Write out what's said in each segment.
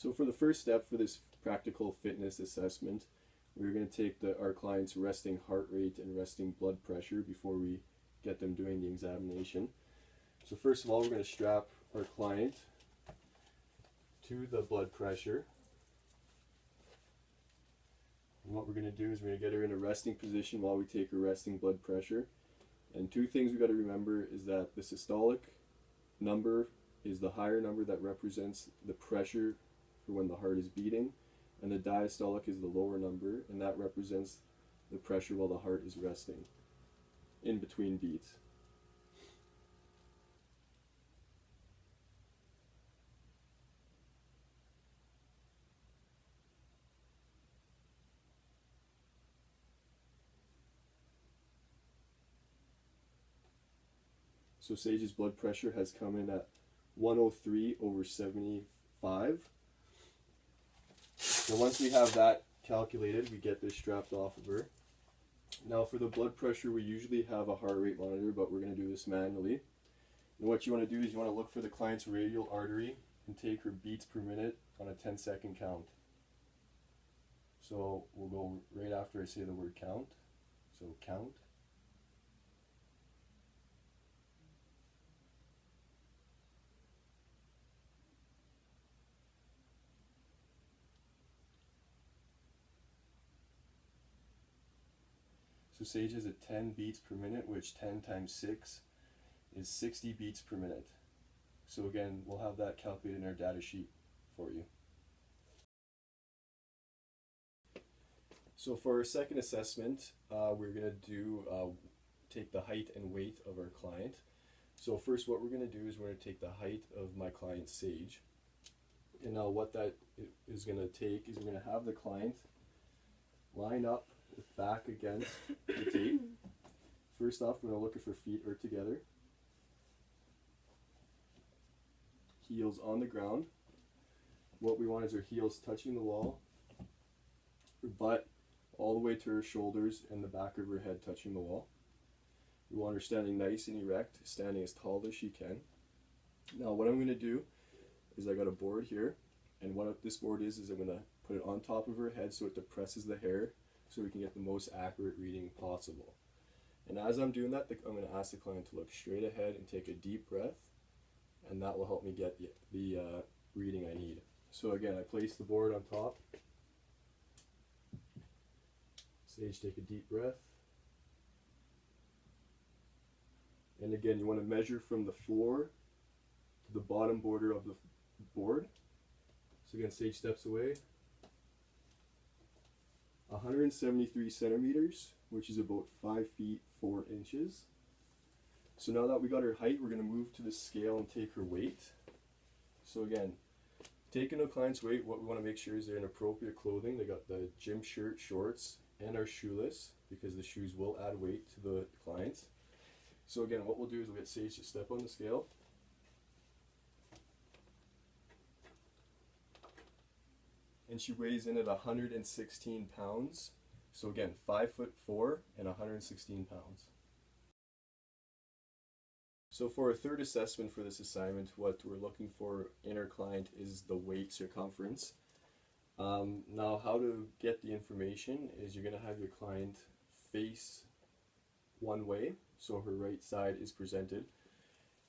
So for the first step for this practical fitness assessment, we're going to take our client's resting heart rate and resting blood pressure before we get them doing the examination. So first of all, we're going to strap our client to the blood pressure. And what we're going to do is we're going to get her in a resting position while we take her resting blood pressure. And two things we've got to remember is that the systolic number is the higher number that represents the pressure for when the heart is beating, and the diastolic is the lower number, and that represents the pressure while the heart is resting in between beats. So Sage's blood pressure has come in at 103/75. So once we have that calculated, we get this strapped off of her. Now for the blood pressure, we usually have a heart rate monitor, but we're going to do this manually. And what you want to do is you want to look for the client's radial artery and take her beats per minute on a 10-second count. So we'll go right after I say the word count. So count. So Sage is at 10 beats per minute, which 10 times 6 is 60 beats per minute. So again, we'll have that calculated in our data sheet for you. So for our second assessment, we're going to take the height and weight of our client. So first what we're going to do is we're going to take the height of my client Sage. And now what that is going to take is we're going to have the client line up with back against the tape. First off, we're going to look if her feet are together. Heels on the ground. What we want is her heels touching the wall, her butt all the way to her shoulders, and the back of her head touching the wall. We want her standing nice and erect, standing as tall as she can. Now what I'm going to do is I got a board here, and what this board is I'm going to put it on top of her head so it depresses the hair so we can get the most accurate reading possible. And as I'm doing that, I'm going to ask the client to look straight ahead and take a deep breath, and that will help me get the reading I need. So again, I place the board on top. Sage, take a deep breath. And again, you want to measure from the floor to the bottom border of the board. So again, Sage steps away. 173 centimeters, which is about 5 feet 4 inches. So now that we got her height, we're going to move to the scale and take her weight. So again, taking the client's weight, what we want to make sure is they're in appropriate clothing. They got the gym shirt, shorts, and are shoeless, because the shoes will add weight to the clients. So again, what we'll do is we'll get Sage to step on the scale. And she weighs in at 116 pounds. So again, 5'4" and 116 pounds. So for our third assessment for this assignment, what we're looking for in our client is the waist circumference. Now how to get the information is you're going to have your client face one way, so her right side is presented.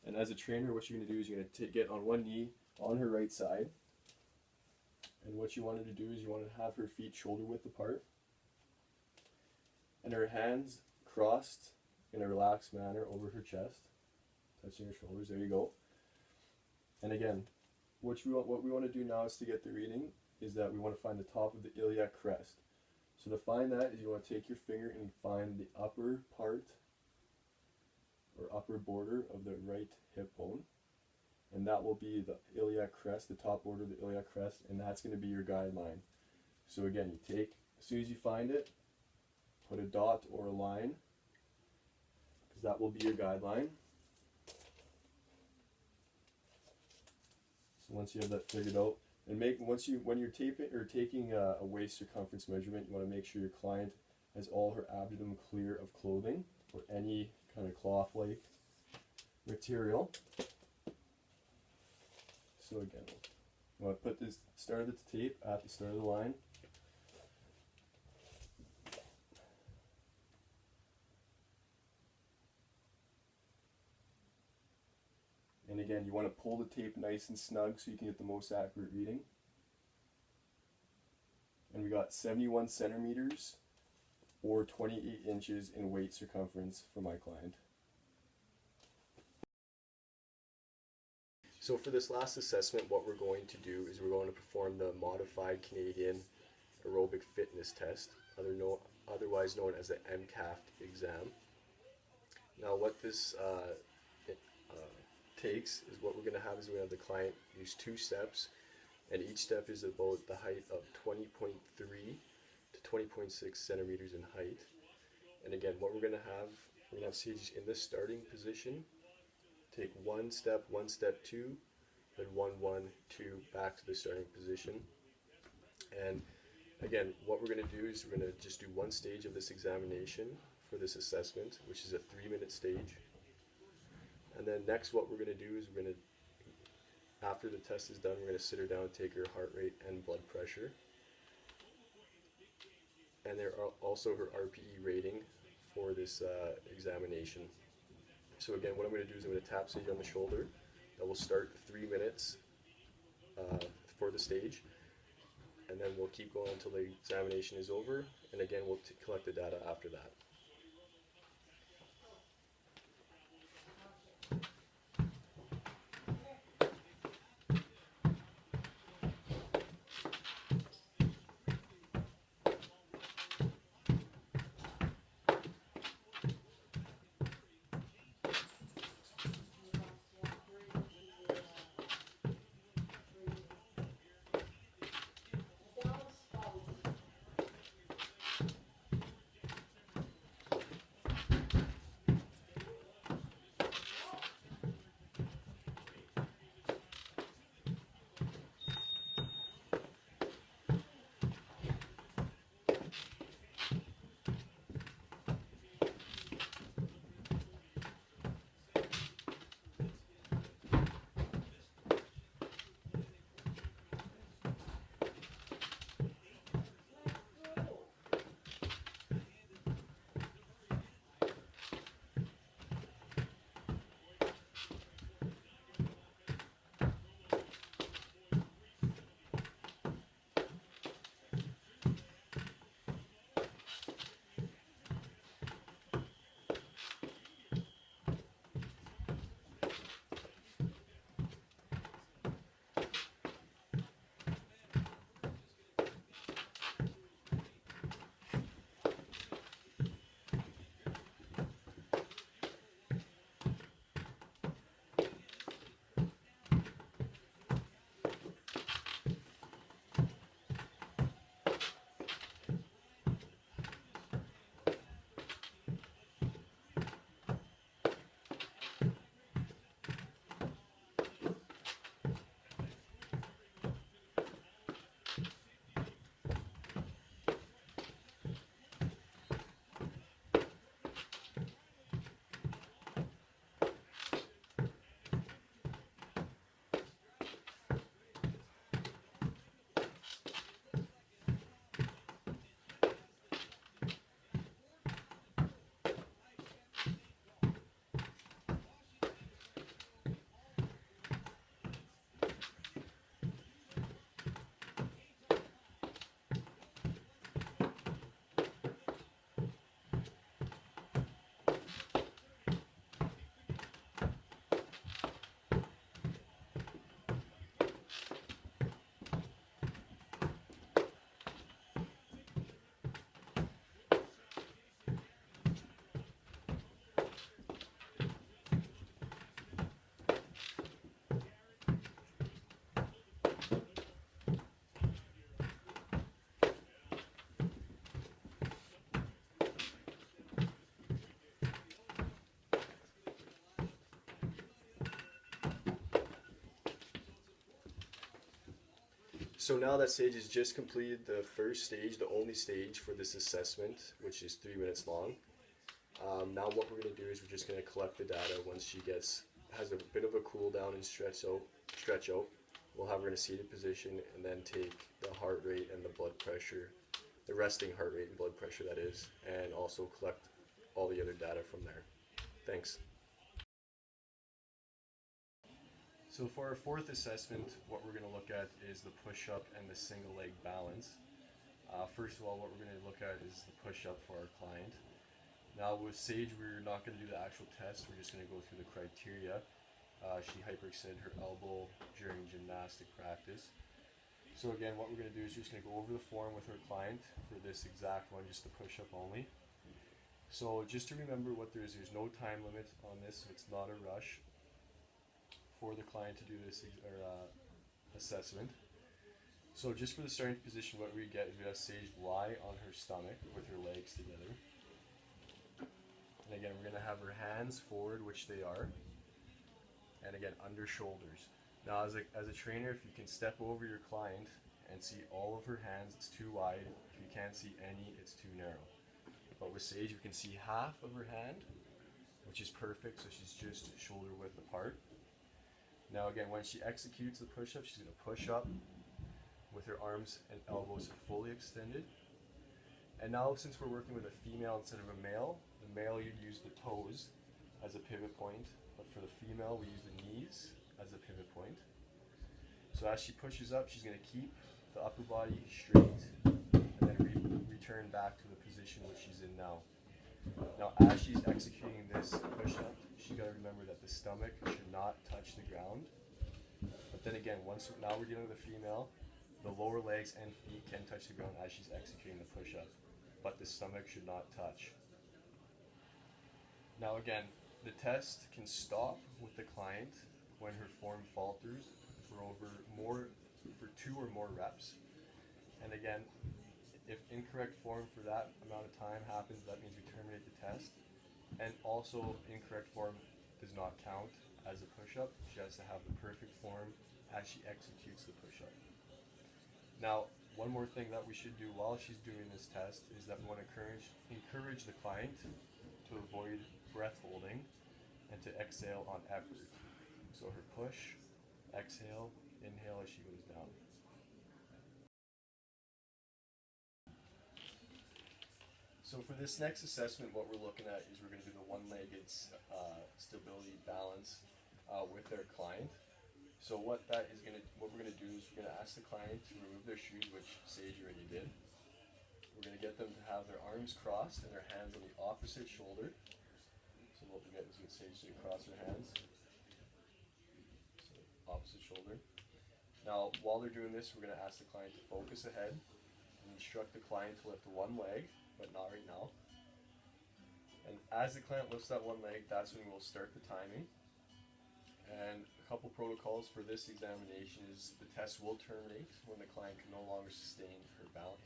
And as a trainer, what you're going to do is you're going to get on one knee on her right side. And what you wanted to do is you want to have her feet shoulder width apart, and her hands crossed in a relaxed manner over her chest, touching her shoulders. There you go. And again, what we want to do now is to get the reading is that we want to find the top of the iliac crest. So to find that is you want to take your finger and find the upper part or upper border of the right hip bone. And that will be the iliac crest, the top border of the iliac crest, and that's going to be your guideline. So again, you take, as soon as you find it, put a dot or a line, because that will be your guideline. So once you have that figured out, and when you're taking a waist circumference measurement, you want to make sure your client has all her abdomen clear of clothing or any kind of cloth-like material. So again, I'm going to put this start of the tape at the start of the line. And again, you want to pull the tape nice and snug so you can get the most accurate reading. And we got 71 centimeters or 28 inches in weight circumference for my client. So for this last assessment, what we're going to do is we're going to perform the Modified Canadian Aerobic Fitness Test, otherwise known as the MCAFT exam. Now what this takes is what we're going to have is we're going to have the client use 2 steps, and each step is about the height of 20.3 to 20.6 centimeters in height. And again, what we're going to have Sage in the starting position, take 1 step, 2, then 1, 1, 2, back to the starting position. And again, what we're going to do is we're going to just do 1 stage of this examination for this assessment, which is a 3-minute stage. And then next what we're going to do is we're going to, after the test is done, we're going to sit her down and take her heart rate and blood pressure. And there are also her RPE rating for this examination. So again, what I'm going to do is I'm going to tap Sage on the shoulder. That will start 3 minutes for the stage. And then we'll keep going until the examination is over. And again, we'll collect the data after that. So now that Sage has just completed the first stage, the only stage for this assessment, which is 3 minutes long. Now what we're going to do is we're just going to collect the data once she has a bit of a cool down and stretch out. we'll have her in a seated position and then take the heart rate and the blood pressure, the resting heart rate and blood pressure that is, and also collect all the other data from there. Thanks. So for our fourth assessment, what we're going to look at is the push-up and the single leg balance. First of all, what we're going to look at is the push-up for our client. Now with Sage, we're not going to do the actual test, we're just going to go through the criteria. She hyperextended her elbow during gymnastic practice. So again, what we're going to do is just going to go over the form with our client for this exact one, just the push-up only. So just to remember what there's no time limit on this, so it's not a rush for the client to do this assessment. So just for the starting position, what we get is we have Sage lie on her stomach with her legs together. And again, we're going to have her hands forward, which they are, and again under shoulders. Now as a trainer, if you can step over your client and see all of her hands, it's too wide. If you can't see any, it's too narrow. But with Sage, we can see half of her hand, which is perfect, so she's just shoulder width apart. Now again, when she executes the push-up, she's going to push up with her arms and elbows fully extended. And now since we're working with a female instead of a male, the male you'd use the toes as a pivot point, but for the female we use the knees as a pivot point. So as she pushes up, she's going to keep the upper body straight and then return back to the position which she's in now. Now as she's executing this push-up, she's got to remember that the stomach should not touch the ground. But then again, now we're dealing with a female, the lower legs and feet can touch the ground as she's executing the push-up, but the stomach should not touch. Now again, the test can stop with the client when her form falters for 2 or more reps. And again, if incorrect form for that amount of time happens, that means we terminate the test. And also, incorrect form does not count as a push-up. She has to have the perfect form as she executes the push-up. Now, one more thing that we should do while she's doing this test is that we want to encourage the client to avoid breath holding and to exhale on effort. So her push, exhale, inhale as she goes down. So for this next assessment, what we're looking at is we're going to do the one-legged stability balance with their client. So what we're going to do is we're going to ask the client to remove their shoes, which Sage already did. We're going to get them to have their arms crossed and their hands on the opposite shoulder. So what we get is with Sage to cross her hands, so opposite shoulder. Now while they're doing this, we're going to ask the client to focus ahead and instruct the client to lift one leg, but not right now. And as the client lifts that one leg, that's when we'll start the timing. And a couple protocols for this examination is the test will terminate when the client can no longer sustain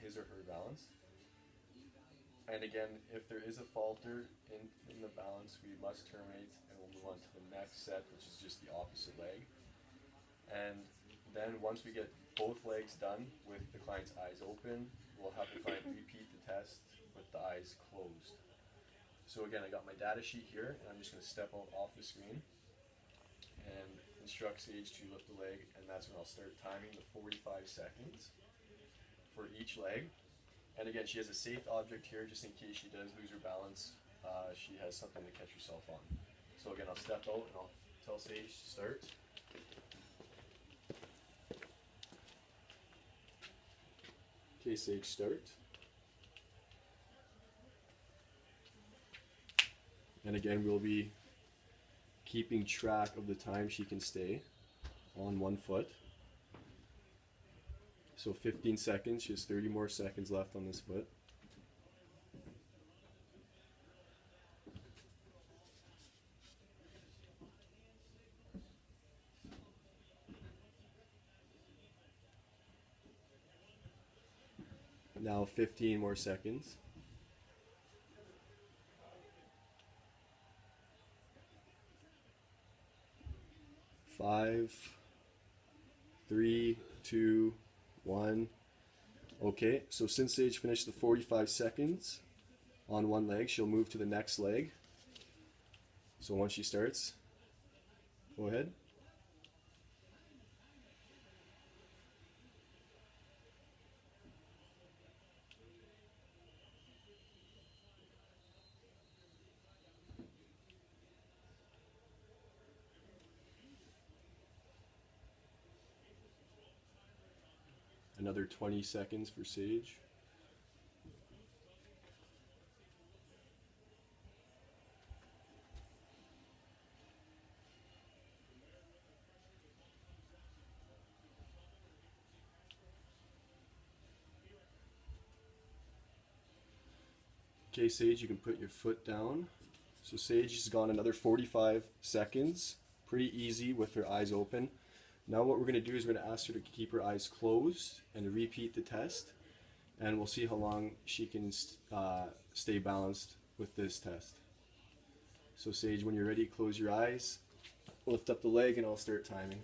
his or her balance. And again, if there is a falter in the balance, we must terminate and we'll move on to the next set, which is just the opposite leg. And then once we get both legs done with the client's eyes open, we'll have the client repeat the test with the eyes closed. So again, I got my data sheet here, and I'm just going to step out off the screen and instruct Sage to lift the leg, and that's when I'll start timing the 45 seconds for each leg. And again, she has a safe object here just in case she does lose her balance. She has something to catch herself on. So again, I'll step out and I'll tell Sage to start. Okay, Sage, start. And again, we'll be keeping track of the time she can stay on one foot. So 15 seconds, she has 30 more seconds left on this foot. Now 15 more seconds. 5, 3, 2, 1. Okay, so since Sage finished the 45 seconds on one leg, she'll move to the next leg. So once she starts, go ahead. another 20 seconds for Sage. Okay, Sage, you can put your foot down. So Sage has gone another 45 seconds. Pretty easy with her eyes open. Now what we're going to do is we're going to ask her to keep her eyes closed and repeat the test. And we'll see how long she can stay balanced with this test. So Sage, when you're ready, close your eyes, lift up the leg, and I'll start timing.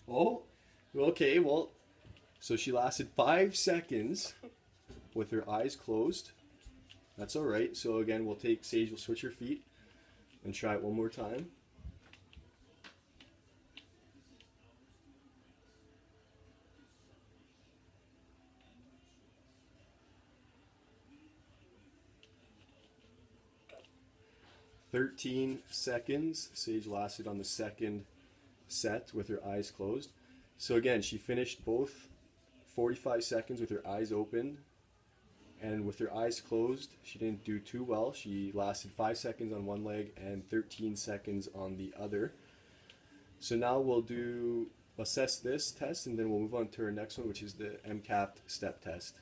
Oh, okay, well, so she lasted 5 seconds with her eyes closed. That's all right. So again, we'll take Sage, we'll switch her feet and try it one more time. "13 seconds. Sage lasted on the second set with her eyes closed. So again, she finished both 45 seconds with her eyes open, and with her eyes closed, she didn't do too well. She lasted 5 seconds on one leg and 13 seconds on the other. So now we'll assess this test, and then we'll move on to our next one, which is the MCAFT step test.